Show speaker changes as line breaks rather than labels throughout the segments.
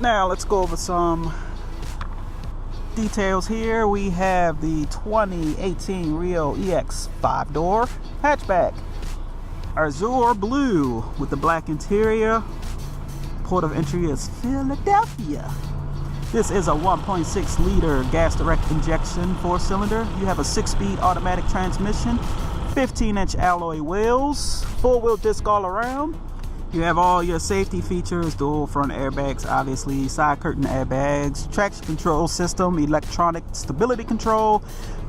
Now let's go over some details here. We have the 2018 Rio Ex 5-door hatchback, azure blue with the black interior. Port of entry is Philadelphia. This is a 1.6 liter gas direct injection 4-cylinder. You have a 6-speed automatic transmission, 15-inch alloy wheels, 4-wheel disc all around. You have all your safety features, dual front airbags, obviously, side curtain airbags, traction control system, electronic stability control,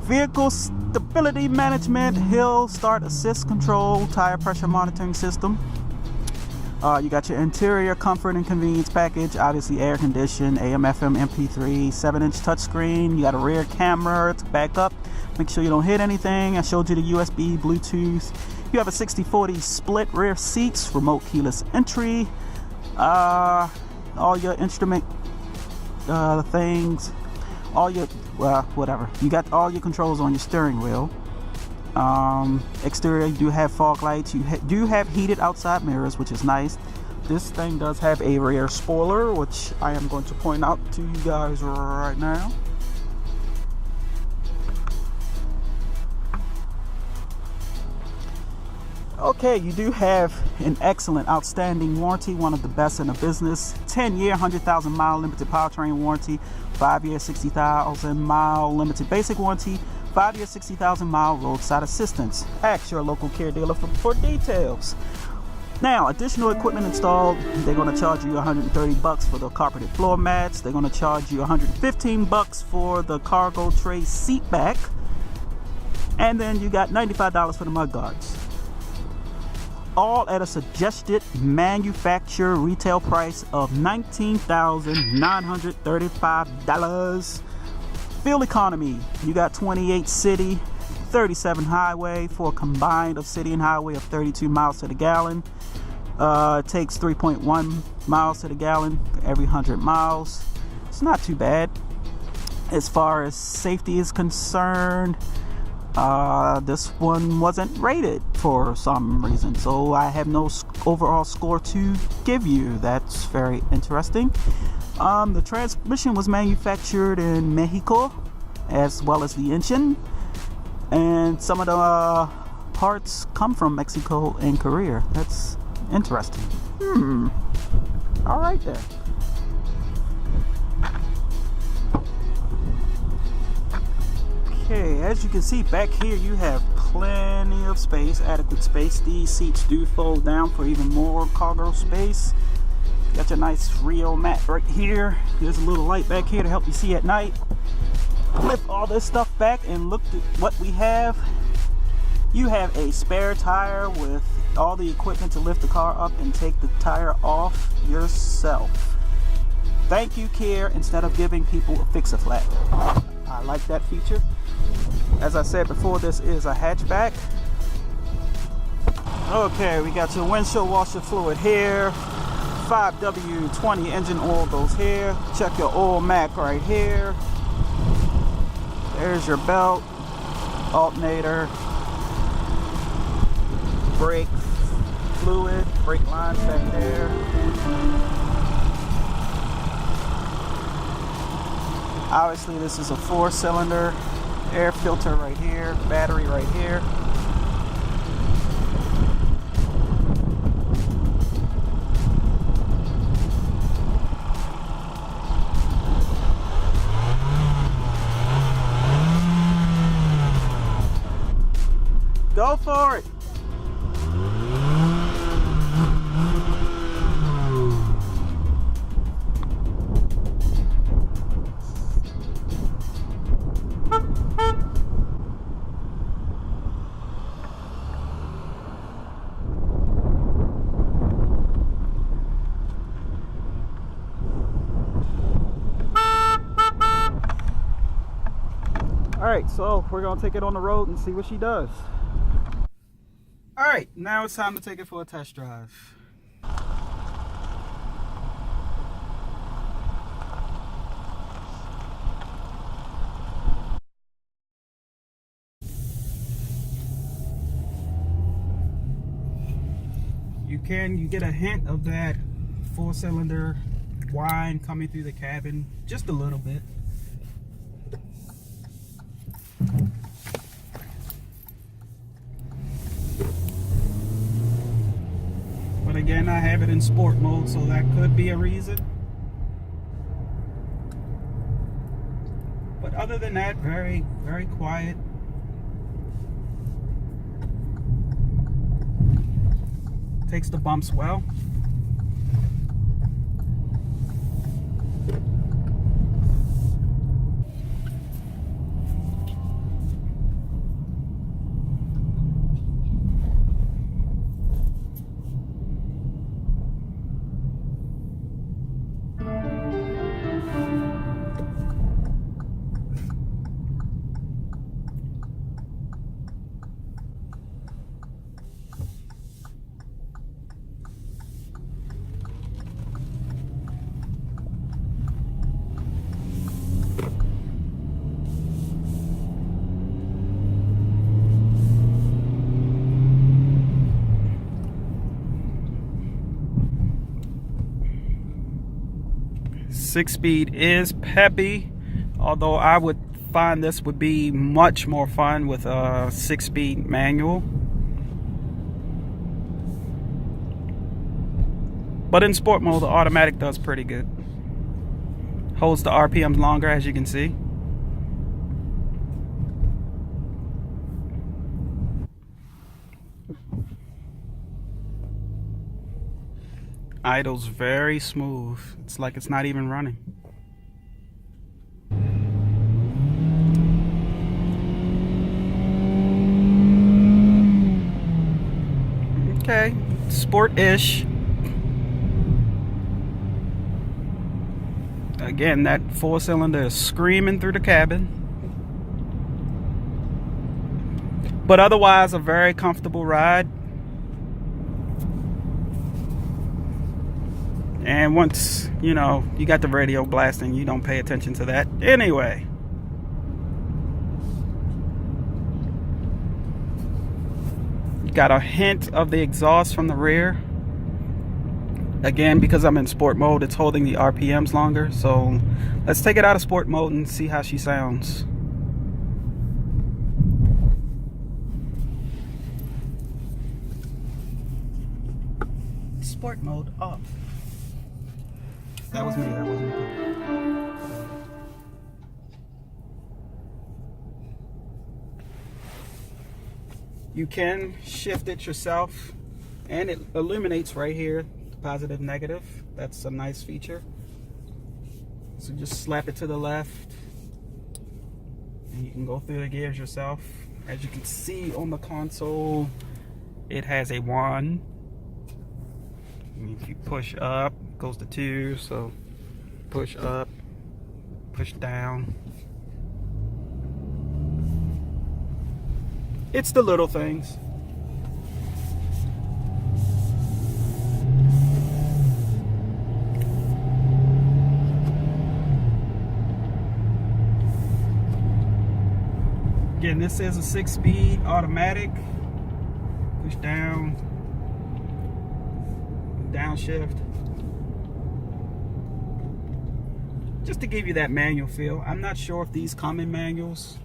vehicle stability management, hill start assist control, tire pressure monitoring system. You got your interior comfort and convenience package, obviously air conditioned, AM, FM, MP3, 7-inch touchscreen. You got a rear camera to back up, make sure you don't hit anything. I showed you the USB, Bluetooth. You have a 60/40 split rear seats, remote keyless entry, all your instrument things, all your whatever. You got all your controls on your steering wheel. Exterior, you do have fog lights. You do have heated outside mirrors, which is nice. This thing does have a rear spoiler, which I am going to point out to you guys right now. Okay, you do have an excellent, outstanding warranty, one of the best in the business. 10-year, 100,000 mile limited powertrain warranty, 5-year, 60,000 mile limited basic warranty, 5-year, 60,000 mile roadside assistance. Ask your local Kia dealer for details. Now, additional equipment installed, they're going to charge you $130 for the carpeted floor mats. They're going to charge you $115 for the cargo tray seat back. And then you got $95 for the mud guards. All at a suggested manufacturer retail price of $19,935. Fuel economy, you got 28 city, 37 highway for a combined of city and highway of 32 miles to the gallon. It takes 3.1 miles to the gallon for every 100 miles. It's not too bad. As far as safety is concerned, this one wasn't rated for some reason, so I have no overall score to give you. That's very interesting. The transmission was manufactured in Mexico, as well as the engine, and some of the parts come from Mexico and Korea. That's interesting. All right then. Okay, as you can see back here, you have plenty of space, adequate space. These seats do fold down for even more cargo space. Got your nice Rio mat right here. There's a little light back here to help you see at night. Lift all this stuff back and look at what we have. You have a spare tire with all the equipment to lift the car up and take the tire off yourself. Thank you, Kia, instead of giving people a fix-a-flat. I like that feature. As I said before, this is a hatchback. Okay, we got your windshield washer fluid here. 5W20 engine oil goes here. Check your oil mac right here. There's your belt, alternator, brake fluid, brake lines back there. Obviously, this is a 4-cylinder. Air filter right here, battery right here. Go for it. Alright, so we're going to take it on the road and see what she does. Alright, now it's time to take it for a test drive. You get a hint of that 4-cylinder whine coming through the cabin, just a little bit. But again, I have it in sport mode, so that could be a reason. But other than that, very, very quiet. Takes the bumps well. Six-speed is peppy, although I would find this would be much more fun with a six-speed manual. But in sport mode, the automatic does pretty good. Holds the RPMs longer, as you can see. Idles very smooth. It's like it's not even running. Okay, sport-ish. Again, that four-cylinder is screaming through the cabin. But otherwise, a very comfortable ride. And once, you know, you got the radio blasting, you don't pay attention to that anyway. You got a hint of the exhaust from the rear. Again, because I'm in sport mode, it's holding the RPMs longer. So let's take it out of sport mode and see how she sounds. Sport mode off. That was me, that wasn't me. You can shift it yourself, and it illuminates right here, positive, negative. That's a nice feature. So just slap it to the left, and you can go through the gears yourself. As you can see on the console, it has a 1. If you push up, it goes to 2, so push up, push down. It's the little things. Again, this is a 6-speed automatic. Push down, downshift. Just to give you that manual feel. I'm not sure if these come in manuals,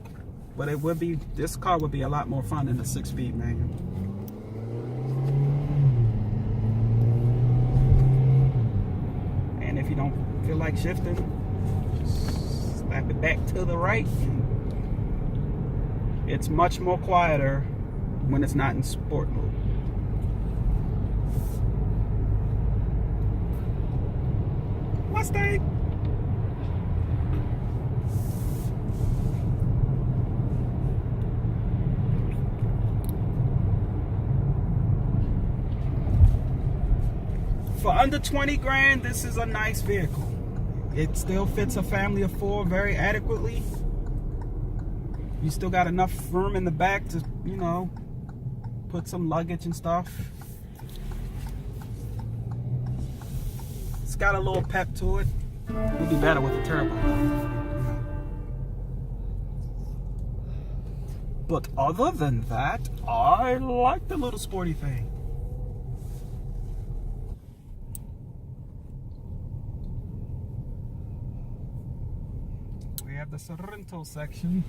but it would be, this car would be a lot more fun than the 6-speed manual. And if you don't feel like shifting, just slap it back to the right. It's much more quieter when it's not in sport mode. Mustang! For under 20 grand, this is a nice vehicle. It still fits a family of 4 very adequately. You still got enough room in the back to, you know, put some luggage and stuff. It's got a little pep to it. It'll be better with a turbo. But other than that, I like the little sporty thing. have the Sorrento section.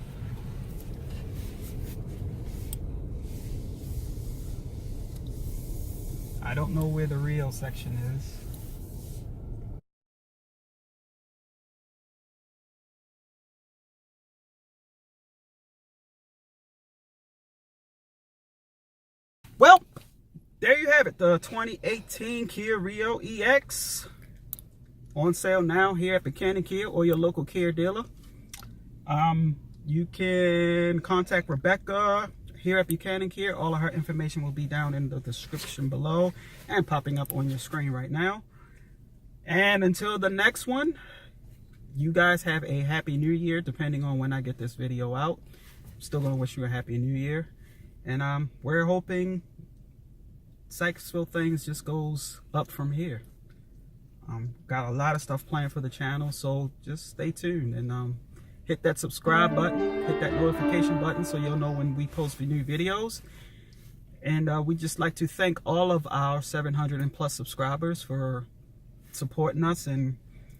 I don't know where the Rio section is. Well, there you have it, the 2018 Kia Rio EX. On sale now here at Buchanan Kia or your local Kia dealer. You can contact Rebecca here at Buchanan Kia. All of her information will be down in the description below and popping up on your screen right now. And until the next one, you guys have a happy new year, depending on when I get this video out. I'm still gonna wish you a happy new year. And we're hoping Sykesville Things just goes up from here. Got a lot of stuff planned for the channel, so just stay tuned and hit that subscribe button, hit that notification button so you'll know when we post new videos. And we just like to thank all of our 700 and plus subscribers for supporting us and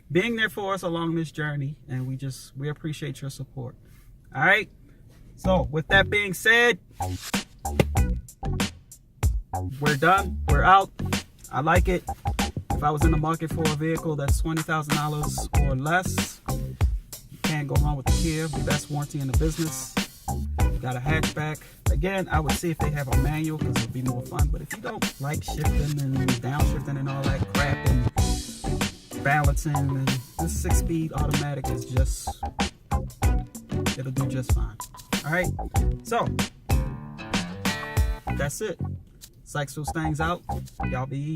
being there for us along this journey, and we appreciate your support. All right, so with that being said, we're done, we're out. I like it. If I was in the market for a vehicle that's $20,000 or less, you can't go wrong with the Kia, the best warranty in the business. You got a hatchback. Again, I would see if they have a manual because it would be more fun. But if you don't like shifting and downshifting and all that crap and balancing, and this 6-speed automatic is just, it'll do just fine. All right, so that's it. Sykesville Stangs out. Y'all be easy.